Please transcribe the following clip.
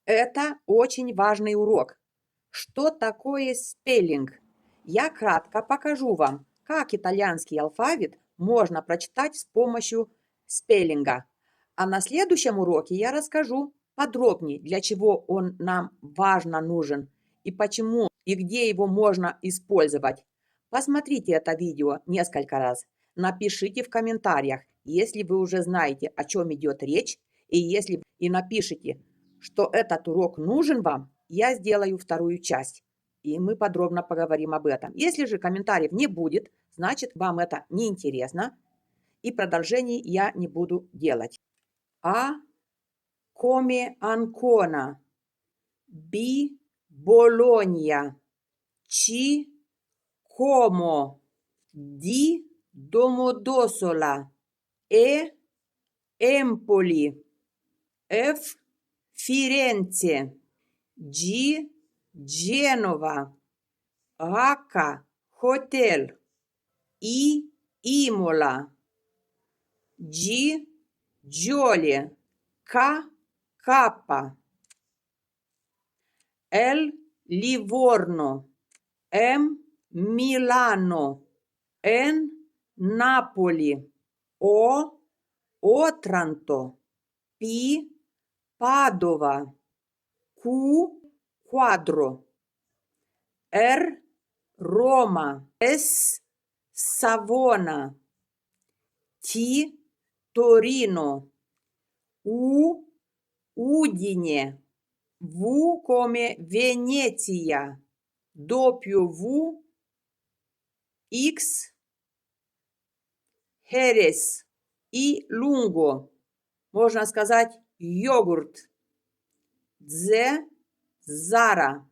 Это очень важный урок. Что такое спеллинг? Я кратко покажу вам, как итальянский алфавит можно прочитать с помощью спеллинга. А на следующем уроке я расскажу подробнее, для чего он нам важно нужен и почему и где его можно использовать. Посмотрите это видео несколько раз. Напишите в комментариях, если вы уже знаете, о чем идет речь, и напишите, что этот урок нужен вам, я сделаю вторую часть, и мы подробно поговорим об этом. Если же комментариев не будет, значит, вам это не интересно, и продолжений я не буду делать. А come ancona, B Bologna, C Como, D Domodossola, E Empoli, F Firenze, G Genova, H Hotel, I Imola, G Gioli, K Kappa, L Livorno, M Milano, N Napoli, O Otranto, P Padova, Q Quadro, R Roma, S Savona, T Torino, U Udine, V come Venezia, W X Jerez и Lungo, можно сказать йогурт, Z Zara.